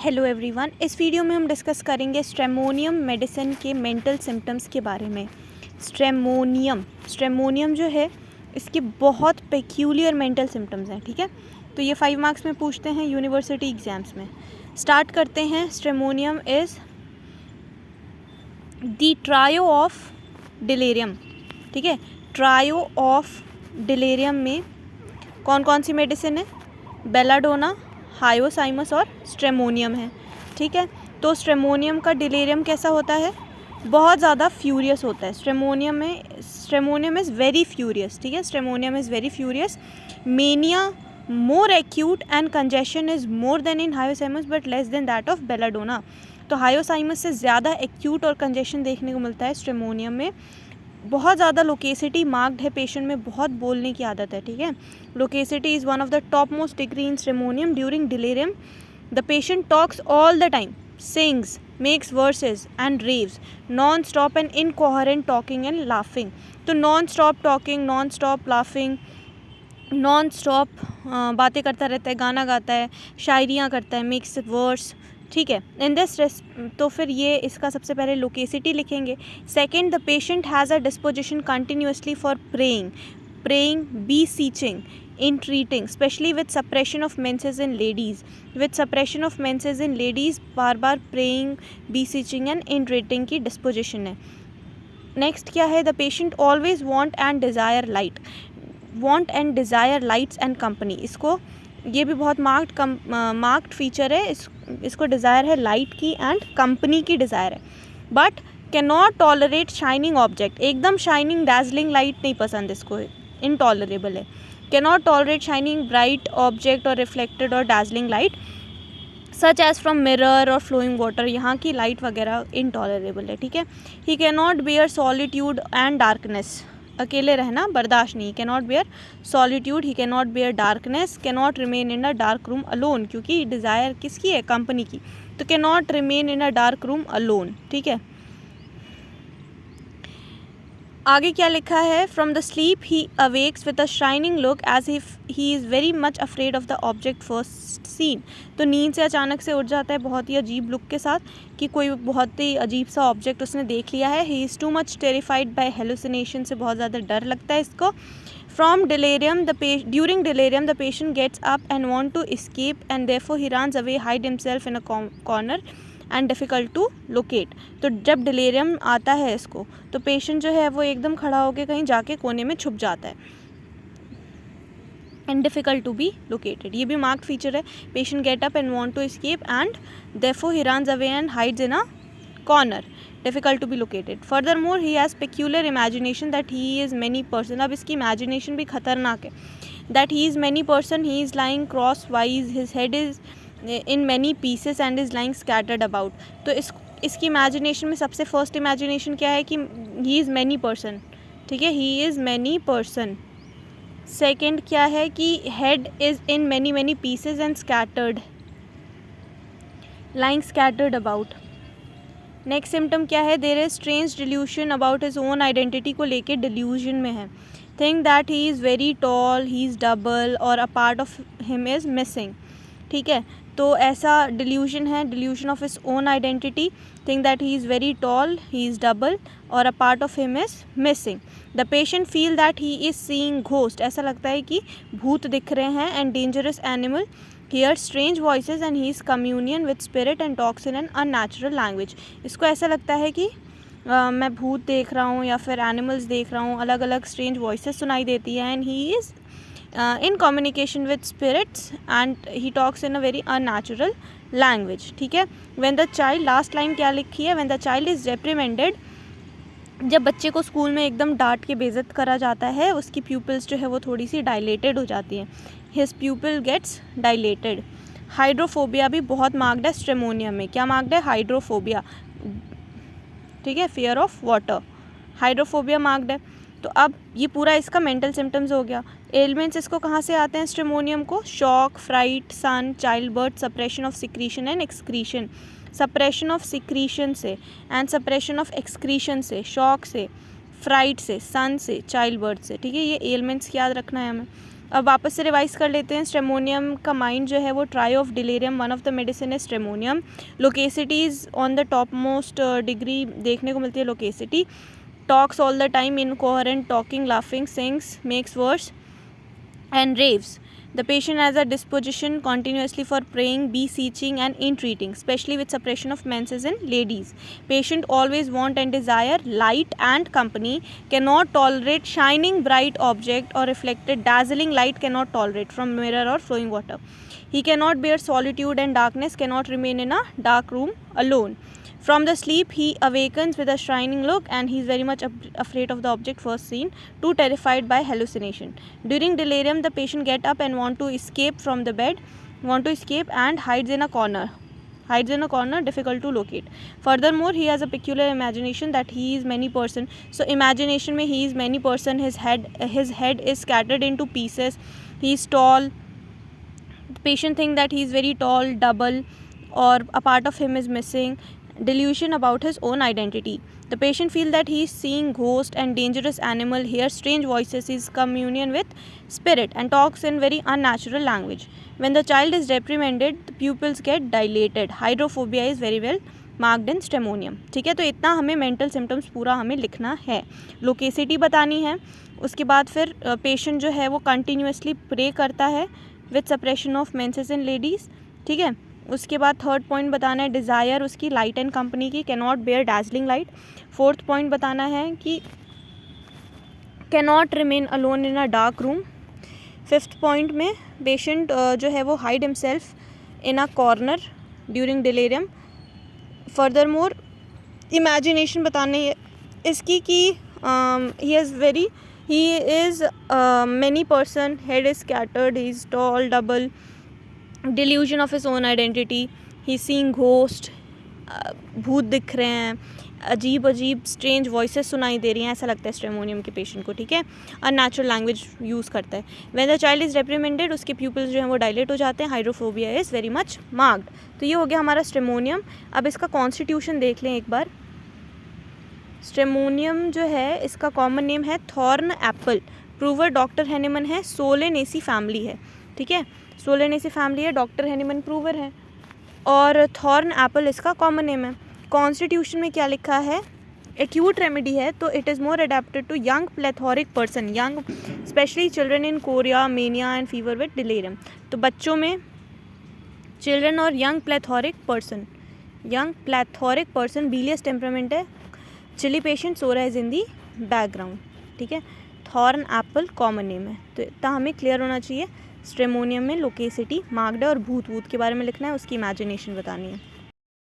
Hello everyone, इस video में हम डिस्कस करेंगे स्ट्रेमोनियम मेडिसिन के मेंटल सिम्टम्स के बारे में। स्ट्रेमोनियम जो है इसके बहुत पेक्यूलियर मेंटल सिम्टम्स हैं। ठीक है, तो ये 5 मार्क्स में पूछते हैं यूनिवर्सिटी एग्जाम्स में। स्टार्ट करते हैं। Stramonium is the trio of delirium. ठीक है, ट्रायो ऑफ डिलेरियम में कौन कौन सी मेडिसिन है? बेलाडोना, हायोसाइमस और स्ट्रेमोनियम है। ठीक है, तो स्ट्रेमोनियम का डिलेरियम कैसा होता है? बहुत ज़्यादा फ्यूरियस होता है। Stramonium is very furious. ठीक है, stramonium is very furious. Mania more acute and congestion is more then in hyoscyamus but less than that of belladonna. तो हायोसाइमस से ज़्यादा एक्यूट और कंजेशन देखने को मिलता है स्ट्रेमोनियम में। बहुत ज़्यादा लोकेसिटी मार्क्ड है पेशेंट में, बहुत बोलने की आदत है। ठीक है, loquacity is one of the top most degree in stramonium. During delirium the patient talks all the time, sings, makes verses and raves, non stop and incoherent talking and laughing. तो non stop talking, non stop laughing, non stop बातें करता रहता है, गाना गाता है, शायरियाँ करता है, मेक्स वर्स। ठीक है, इन दिस तो फिर ये इसका सबसे पहले लोकेसिटी लिखेंगे। Second, the patient has a disposition continuously for praying, beseeching, entreating, specially with suppression of menses in ladies. With suppression of menses in ladies bar bar praying, beseeching and entreating की disposition है। Next क्या है? The patient always want and desire lights and company. इसको ये भी बहुत marked feature है। इसको डिज़ायर है लाइट की एंड कंपनी की डिज़ायर है। But can not tolerate shining object. एकदम शाइनिंग डैजलिंग लाइट नहीं पसंद इसको, इनटॉलरेबल है। Can not tolerate shining bright object और रिफ्लेक्टेड और dazzling light such as from mirror और फ्लोइंग वाटर। यहाँ की लाइट वगैरह इनटॉलरेबल है। ठीक है, he can not bear solitude and darkness. अकेले रहना बर्दाश्त नहीं। Can not bear solitude, he can not bear darkness, can not remain in a dark room alone, क्योंकि डिज़ायर किसकी है? कंपनी की। तो can not remain in a dark room alone. ठीक है, आगे क्या लिखा है? From the sleep he awakes with a shining look as if he is very much afraid of the object first seen. तो नींद से अचानक से उठ जाता है बहुत ही अजीब लुक के साथ कि कोई बहुत ही अजीब सा ऑब्जेक्ट उसने देख लिया है। He is too much terrified by hallucination, से बहुत ज़्यादा डर लगता है इसको। From delirium during delirium the patient gets up and want to escape and therefore he runs away, hide himself in a corner and difficult to locate. तो जब delirium आता है इसको, तो पेशेंट जो है वो एकदम खड़ा होकर कहीं जाके कोने में छुप जाता है। And difficult to be located, ये भी मार्क्ड फीचर है। Patient get up and want to escape and therefore he runs away and hides in a corner, difficult to be located. Furthermore he has peculiar imagination that he is many person. अब इसकी imagination भी खतरनाक है। That he is many person, he is lying crosswise, his head is in many pieces and is lying scattered about. तो इसकी imagination में सबसे first imagination क्या है? कि ही इज़ मैनी पर्सन। ठीक है, he is many person. Second क्या है? कि head is in many pieces and scattered, lying scattered about. Next symptom क्या है? There is strange delusion about his own identity को लेके डिल्यूजन में है। Think that he is very tall, he is double और a part of him is missing. ठीक है, तो ऐसा डिल्यूजन है, delusion of his own identity. Think that he is very tall, he is double और a part of him is missing. The patient feel that he is seeing ghost. ऐसा लगता है कि भूत दिख रहे हैं। And dangerous animal, hear strange voices and he is communion with spirit and talks in an unnatural language. इसको ऐसा लगता है कि मैं भूत देख रहा हूँ या फिर एनिमल्स देख रहा हूँ, अलग अलग स्ट्रेंज वॉइसेस सुनाई देती है। And he is in communication with spirits and he talks in a very unnatural language. ठीक है, when the child, last line क्या लिखी है? when the child is reprimanded, जब बच्चे को स्कूल में एकदम डांट के बेइज्जत करा जाता है, उसकी प्यूपिल्स जो है वो थोड़ी सी डायलेटेड हो जाती हैं। his pupil gets dilated. Hydrophobia भी बहुत मार्क्ड है स्ट्रेमोनियम में। क्या मार्क्ड है? हाइड्रोफोबिया। ठीक है, fear of water, hydrophobia marked है। तो अब ये पूरा इसका मेंटल सिम्टम्स हो गया। एलिमेंट्स इसको कहाँ से आते हैं स्ट्रेमोनियम को? Shock, fright, sun, child birth, suppression of secretion and excretion. Suppression of secretion से एंड सप्रेशन ऑफ एक्सक्रीशन से, शॉक से, फ्राइट से, सन से, चाइल्ड बर्थ से। ठीक है, ये एलिमेंट्स याद रखना है हमें। अब वापस से रिवाइज कर लेते हैं. स्ट्रेमोनियम का माइंड जो है वो try of delirium, one of the medicine है stramonium. Loquacities on the top most degree देखने को मिलती है loquacity. Talks all the time, incoherent talking, laughing, sings, makes verse and raves. The patient has a disposition continuously for praying, beseeching and entreating, especially with suppression of menses in ladies. Patient always want and desire light and company, cannot tolerate shining bright object or reflected dazzling light, cannot tolerate from mirror or flowing water. He cannot bear solitude and darkness, cannot remain in a dark room alone. From the sleep he awakens with a shining look and he is very much afraid of the object first seen, too terrified by hallucination. During delirium the patient get up and want to escape from the bed, and hides in a corner, difficult to locate. Furthermore, he has a peculiar imagination that he is many person. So imagination में he is many person, his head is scattered into pieces, he is tall. The patient think that he is very tall, double, or a part of him is missing. Delusion about his own identity. The patient feel that he is seeing ghost and dangerous animal, hears strange voices, is communion with spirit and talks in very unnatural language. When the child is reprimanded, the pupils get dilated. Hydrophobia is very well marked in stramonium. ठीक है, तो इतना हमें mental symptoms पूरा हमें लिखना है. Loquacity बतानी है. उसके बाद फिर पेशेंट जो है वो कंटिन्यूसली प्रे करता है with suppression of menses in ladies. ठीक है, उसके बाद थर्ड पॉइंट बताना है डिज़ायर उसकी लाइट एंड कंपनी की, cannot bear dazzling light. Fourth point बताना है कि cannot remain alone in a dark room. Fifth point में पेशेंट जो है वो hide himself in a corner during delirium. Furthermore imagination बतानी है इसकी कि he is many person, head is scattered, he is tall, double, delusion of his own identity, he seeing ghost, भूत दिख रहे हैं, अजीब स्ट्रेंज वॉइसेस सुनाई दे रही हैं, ऐसा लगता है स्ट्रेमोनियम के पेशेंट को. ठीक है, अननेचुरल लैंग्वेज यूज़ करता है. व्हेन द चाइल्ड इज़ रेप्रिमेंडेड उसके प्यूपिल्स जो हैं वो डायलेट हो जाते हैं. Hydrophobia is very much marked. तो ये हो गया हमारा स्ट्रेमोनियम. अब इसका कॉन्स्टिट्यूशन देख लें एक बार. स्ट्रेमोनियम जो है इसका कॉमन नेम है thorn apple. Prover doctor Hahnemann है. सोलेनेसी फैमिली है. ठीक है, सोलेनेसी फैमिली है, डॉक्टर हैनेमन प्रूवर है और थॉर्न एप्पल इसका कॉमन नेम है. कॉन्स्टिट्यूशन में क्या लिखा है? एक्यूट रेमेडी है तो it is more adapted to young plethoric person, young specially children in chorea, mania and fever with delirium. तो बच्चों में, चिल्ड्रन और young plethoric person bilious temperament है. चिली पेशेंट सो रहा है इन दी बैकग्राउंड. ठीक है, थॉर्न एप्पल कॉमन नेम है. तो इतना हमें क्लियर होना चाहिए. स्ट्रेमोनियम में लोकेसिटी मार्क्ड है और भूत के बारे में लिखना है, उसकी इमेजिनेशन बतानी है.